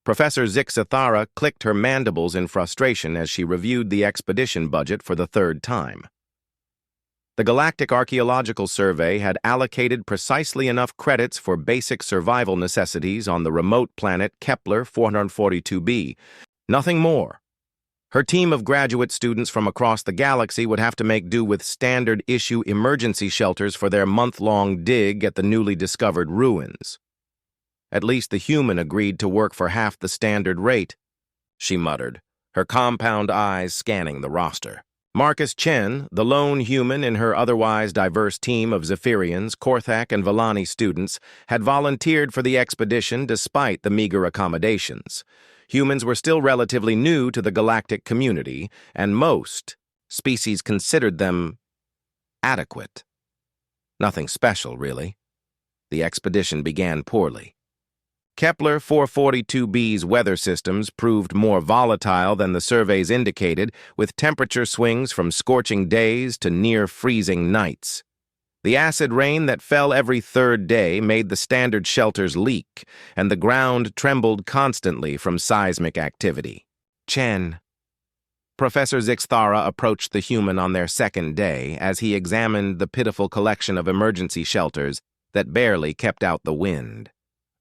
Professor Zixathara clicked her mandibles in frustration as she reviewed the expedition budget for the third time. The Galactic Archaeological Survey had allocated precisely enough credits for basic survival necessities on the remote planet Kepler 442b. Nothing more. Her team of graduate students from across the galaxy would have to make do with standard-issue emergency shelters for their month-long dig at the newly discovered ruins. At least the human agreed to work for half the standard rate, she muttered, her compound eyes scanning the roster. Marcus Chen, the lone human in her otherwise diverse team of Zephyrians, Korthak, and Villani students, had volunteered for the expedition despite the meager accommodations. Humans were still relatively new to the galactic community, and most species considered them adequate. Nothing special, really. The expedition began poorly. Kepler 442b's weather systems proved more volatile than the surveys indicated, with temperature swings from scorching days to near-freezing nights. The acid rain that fell every third day made the standard shelters leak, and the ground trembled constantly from seismic activity. Chen. Professor Zixathara approached the human on their second day as he examined the pitiful collection of emergency shelters that barely kept out the wind.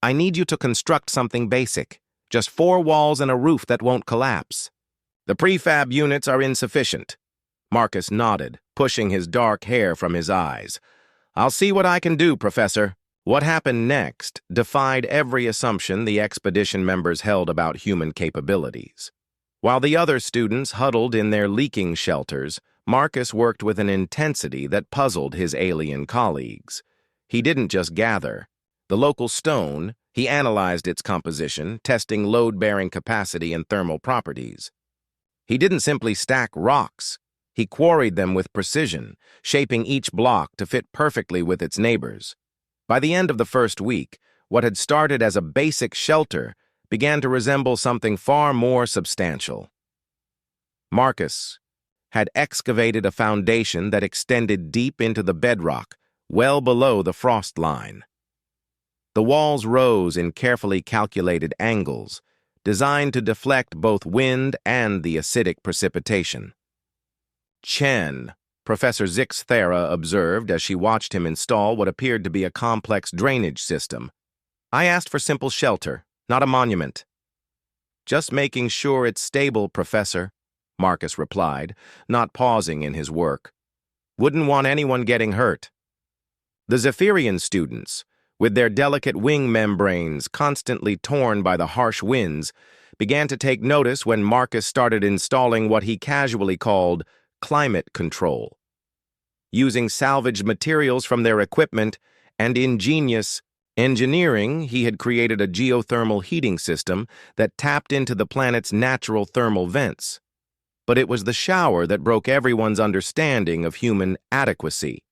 I need you to construct something basic, just 4 walls and a roof that won't collapse. The prefab units are insufficient. Marcus nodded, pushing his dark hair from his eyes. I'll see what I can do, Professor. What happened next defied every assumption the expedition members held about human capabilities. While the other students huddled in their leaking shelters, Marcus worked with an intensity that puzzled his alien colleagues. He didn't just gather. The local stone, he analyzed its composition, testing load-bearing capacity and thermal properties. He didn't simply stack rocks. He quarried them with precision, shaping each block to fit perfectly with its neighbors. By the end of the first week, what had started as a basic shelter began to resemble something far more substantial. Marcus had excavated a foundation that extended deep into the bedrock, well below the frost line. The walls rose in carefully calculated angles, designed to deflect both wind and the acidic precipitation. Chen, Professor Zixathara observed as she watched him install what appeared to be a complex drainage system. I asked for simple shelter, not a monument. Just making sure it's stable, Professor, Marcus replied, not pausing in his work. Wouldn't want anyone getting hurt. The Zephyrian students, with their delicate wing membranes constantly torn by the harsh winds, began to take notice when Marcus started installing what he casually called climate control. Using salvaged materials from their equipment and ingenious engineering, he had created a geothermal heating system that tapped into the planet's natural thermal vents. But it was the shower that broke everyone's understanding of human adequacy.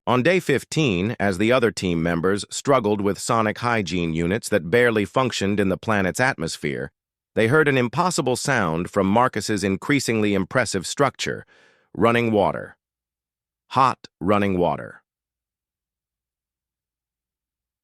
On day 15, as the other team members struggled with sonic hygiene units that barely functioned in the planet's atmosphere, they heard an impossible sound from Marcus's increasingly impressive structure: running water. Hot running water.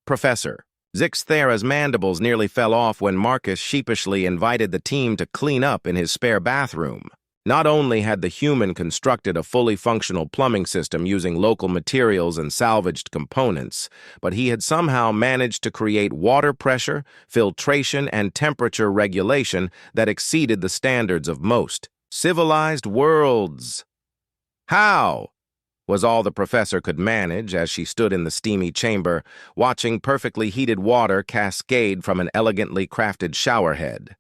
Professor, Zixathara's mandibles nearly fell off when Marcus sheepishly invited the team to clean up in his spare bathroom. Not only had the human constructed a fully functional plumbing system using local materials and salvaged components, but he had somehow managed to create water pressure, filtration, and temperature regulation that exceeded the standards of most civilized worlds. How? Was all the professor could manage as she stood in the steamy chamber, watching perfectly heated water cascade from an elegantly crafted showerhead.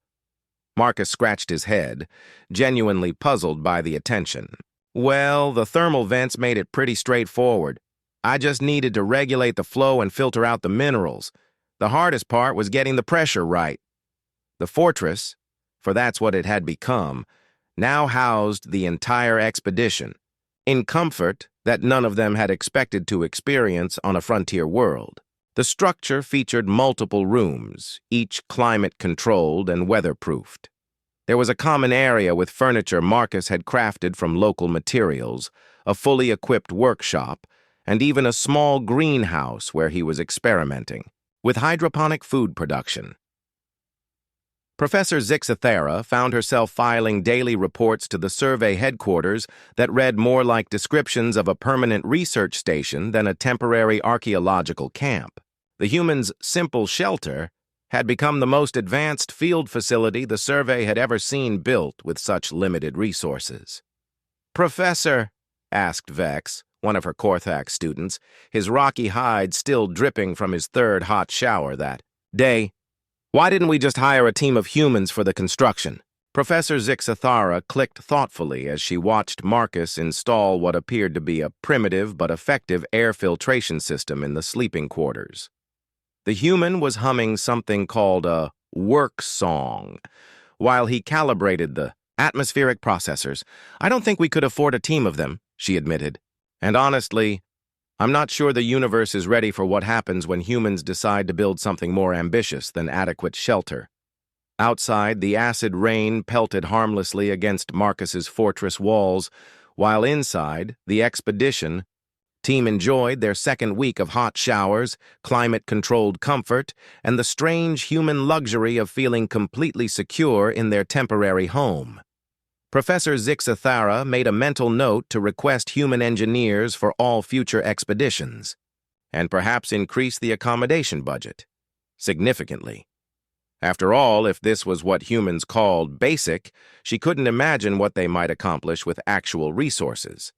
Marcus scratched his head, genuinely puzzled by the attention. Well, the thermal vents made it pretty straightforward. I just needed to regulate the flow and filter out the minerals. The hardest part was getting the pressure right. The fortress, for that's what it had become, now housed the entire expedition, in comfort that none of them had expected to experience on a frontier world. The structure featured multiple rooms, each climate-controlled and weatherproofed. There was a common area with furniture Marcus had crafted from local materials, a fully equipped workshop, and even a small greenhouse where he was experimenting with hydroponic food production. Professor Zixathera found herself filing daily reports to the survey headquarters that read more like descriptions of a permanent research station than a temporary archaeological camp. The humans' simple shelter had become the most advanced field facility the survey had ever seen built with such limited resources. "Professor," asked Vex, one of her Korthak students, his rocky hide still dripping from his third hot shower that day, "why didn't we just hire a team of humans for the construction?" Professor Zixathara clicked thoughtfully as she watched Marcus install what appeared to be a primitive but effective air filtration system in the sleeping quarters. The human was humming something called a work song while he calibrated the atmospheric processors. "I don't think we could afford a team of them," she admitted. "And honestly, I'm not sure the universe is ready for what happens when humans decide to build something more ambitious than adequate shelter." Outside, the acid rain pelted harmlessly against Marcus's fortress walls, while inside, the expedition team enjoyed their second week of hot showers, climate-controlled comfort, and the strange human luxury of feeling completely secure in their temporary home. Professor Zixathara made a mental note to request human engineers for all future expeditions, and perhaps increase the accommodation budget significantly. After all, if this was what humans called basic, she couldn't imagine what they might accomplish with actual resources.